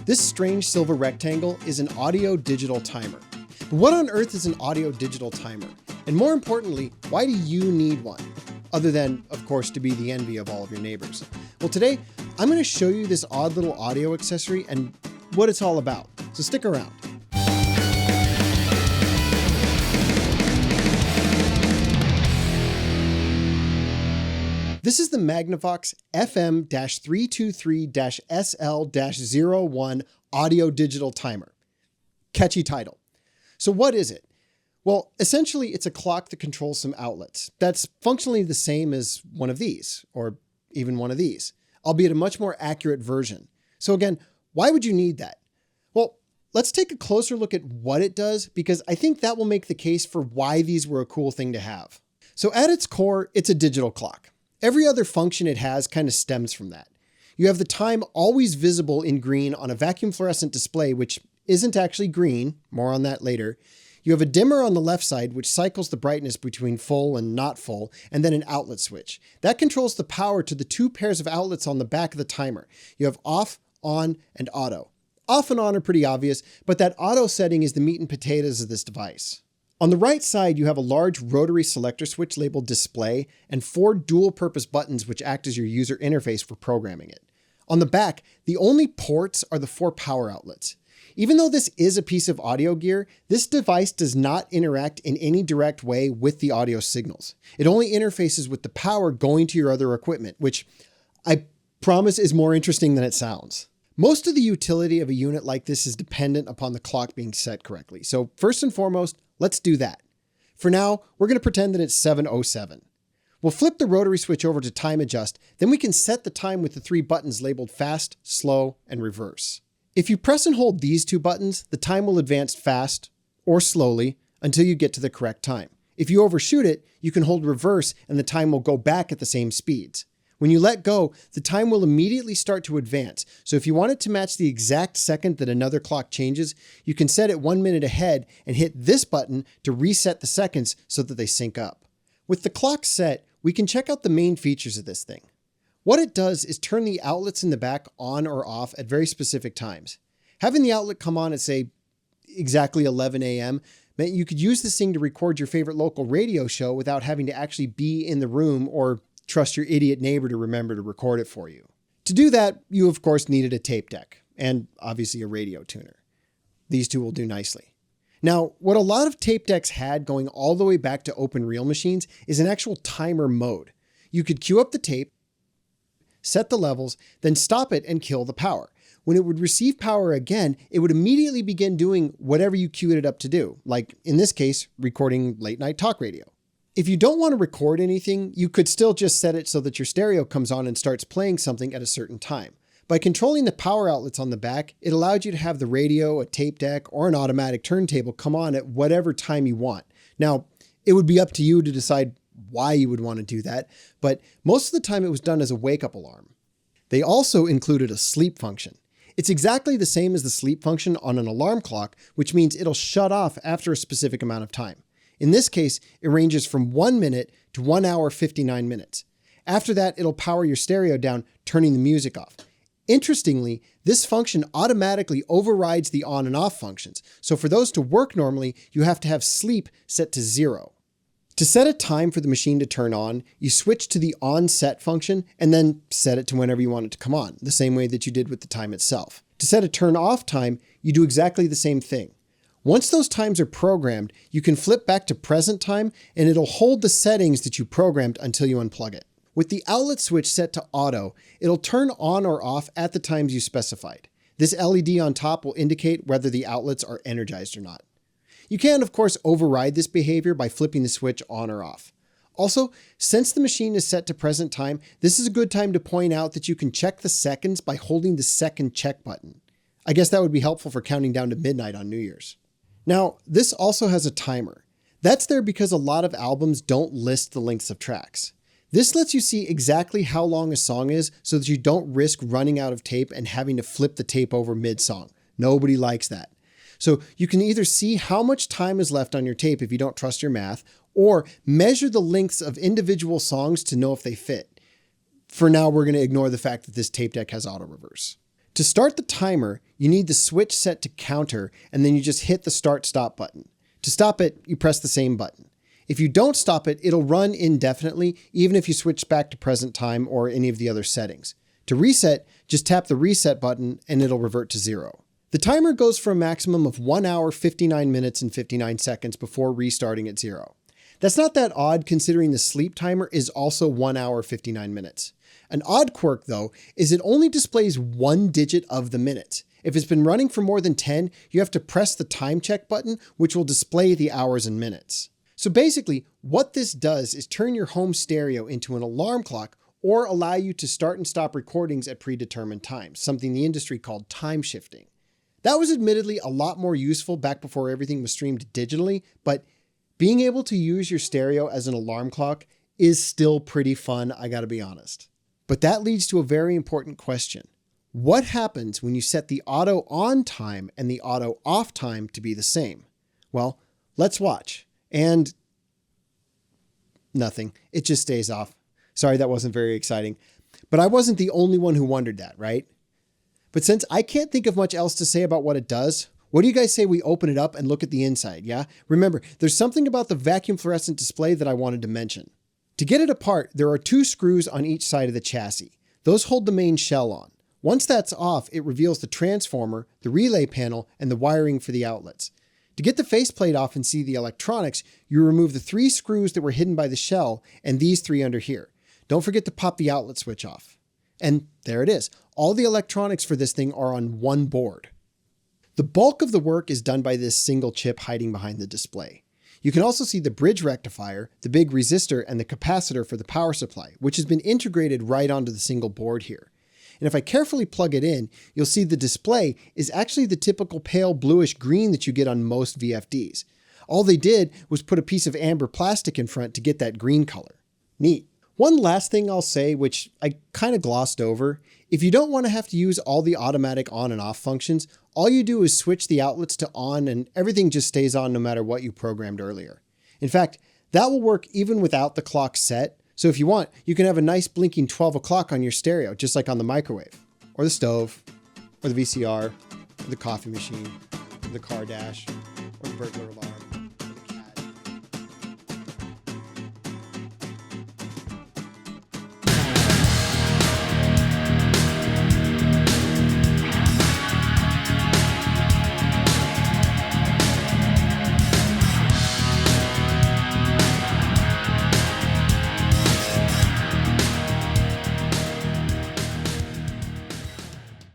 This strange silver rectangle is an audio digital timer. But what on earth is an audio digital timer? And more importantly, why do you need one? Other than, of course, to be the envy of all of your neighbors. Well, today, I'm going to show you this odd little audio accessory and what it's all about. So stick around. This is the Magnavox FM3234SL01 audio digital timer. Catchy title. So what is it? Well, essentially it's a clock that controls some outlets. That's functionally the same as one of these, or even one of these, albeit a much more accurate version. So again, why would you need that? Well, let's take a closer look at what it does, because I think that will make the case for why these were a cool thing to have. So at its core, it's a digital clock. Every other function it has kind of stems from that. You have the time always visible in green on a vacuum fluorescent display, which isn't actually green, more on that later. You have a dimmer on the left side, which cycles the brightness between full and not full, and then an outlet switch. That controls the power to the two pairs of outlets on the back of the timer. You have off, on, and auto. Off and on are pretty obvious, but that auto setting is the meat and potatoes of this device. On the right side, you have a large rotary selector switch labeled display and 4 dual-purpose buttons which act as your user interface for programming it. On the back, the only ports are the 4 power outlets. Even though this is a piece of audio gear, this device does not interact in any direct way with the audio signals. It only interfaces with the power going to your other equipment, which I promise is more interesting than it sounds. Most of the utility of a unit like this is dependent upon the clock being set correctly. So first and foremost, let's do that. For now, we're going to pretend that it's 7:07. We'll flip the rotary switch over to time adjust, then we can set the time with the 3 buttons labeled fast, slow, and reverse. If you press and hold these 2 buttons, the time will advance fast or slowly until you get to the correct time. If you overshoot it, you can hold reverse and the time will go back at the same speeds. When you let go, the time will immediately start to advance. So if you want it to match the exact second that another clock changes, you can set it 1 minute ahead and hit this button to reset the seconds so that they sync up. With the clock set, we can check out the main features of this thing. What it does is turn the outlets in the back on or off at very specific times. Having the outlet come on at, say, exactly 11 a.m. meant you could use this thing to record your favorite local radio show without having to actually be in the room or trust your idiot neighbor to remember to record it for you. To do that, you of course needed a tape deck and obviously a radio tuner. These two will do nicely. Now, what a lot of tape decks had going all the way back to open reel machines is an actual timer mode. You could queue up the tape, set the levels, then stop it and kill the power. When it would receive power again, it would immediately begin doing whatever you queued it up to do, like in this case, recording late night talk radio. If you don't want to record anything, you could still just set it so that your stereo comes on and starts playing something at a certain time. By controlling the power outlets on the back, it allowed you to have the radio, a tape deck, or an automatic turntable come on at whatever time you want. Now, it would be up to you to decide why you would want to do that, but most of the time it was done as a wake-up alarm. They also included a sleep function. It's exactly the same as the sleep function on an alarm clock, which means it'll shut off after a specific amount of time. In this case, it ranges from 1 minute to 1 hour 59 minutes. After that, it'll power your stereo down, turning the music off. Interestingly, this function automatically overrides the on and off functions, so for those to work normally, you have to have sleep set to 0. To set a time for the machine to turn on, you switch to the on set function and then set it to whenever you want it to come on, the same way that you did with the time itself. To set a turn off time, you do exactly the same thing. Once those times are programmed, you can flip back to present time and it'll hold the settings that you programmed until you unplug it. With the outlet switch set to auto, it'll turn on or off at the times you specified. This LED on top will indicate whether the outlets are energized or not. You can, of course, override this behavior by flipping the switch on or off. Also, since the machine is set to present time, this is a good time to point out that you can check the seconds by holding the second check button. I guess that would be helpful for counting down to midnight on New Year's. Now, this also has a timer. That's there because a lot of albums don't list the lengths of tracks. This lets you see exactly how long a song is so that you don't risk running out of tape and having to flip the tape over mid-song. Nobody likes that. So you can either see how much time is left on your tape if you don't trust your math, or measure the lengths of individual songs to know if they fit. For now, we're going to ignore the fact that this tape deck has auto reverse. To start the timer, you need the switch set to counter, and then you just hit the start-stop button. To stop it, you press the same button. If you don't stop it, it'll run indefinitely, even if you switch back to present time or any of the other settings. To reset, just tap the reset button and it'll revert to 0. The timer goes for a maximum of 1 hour, 59 minutes, and 59 seconds before restarting at 0. That's not that odd considering the sleep timer is also 1 hour, 59 minutes. An odd quirk, though, is it only displays 1 digit of the minute. If it's been running for more than 10, you have to press the time check button, which will display the hours and minutes. So basically, what this does is turn your home stereo into an alarm clock or allow you to start and stop recordings at predetermined times, something the industry called time shifting. That was admittedly a lot more useful back before everything was streamed digitally, but being able to use your stereo as an alarm clock is still pretty fun, I gotta be honest. But that leads to a very important question. What happens when you set the auto on time and the auto off time to be the same? Well, let's watch. And nothing. It just stays off. Sorry, that wasn't very exciting. But I wasn't the only one who wondered that, right? But since I can't think of much else to say about what it does, what do you guys say we open it up and look at the inside, yeah? Remember, there's something about the vacuum fluorescent display that I wanted to mention. To get it apart, there are 2 screws on each side of the chassis. Those hold the main shell on. Once that's off, it reveals the transformer, the relay panel, and the wiring for the outlets. To get the faceplate off and see the electronics, you remove the 3 screws that were hidden by the shell and these 3 under here. Don't forget to pop the outlet switch off. And there it is. All the electronics for this thing are on one board. The bulk of the work is done by this single chip hiding behind the display. You can also see the bridge rectifier, the big resistor, and the capacitor for the power supply, which has been integrated right onto the single board here. And if I carefully plug it in, you'll see the display is actually the typical pale bluish green that you get on most VFDs. All they did was put a piece of amber plastic in front to get that green color. Neat. One last thing I'll say, which I kind of glossed over, if you don't want to have to use all the automatic on and off functions, all you do is switch the outlets to on and everything just stays on no matter what you programmed earlier. In fact, that will work even without the clock set. So if you want, you can have a nice blinking 12 o'clock on your stereo, just like on the microwave, or the stove, or the VCR, or the coffee machine, or the car dash, or the burglar alarm.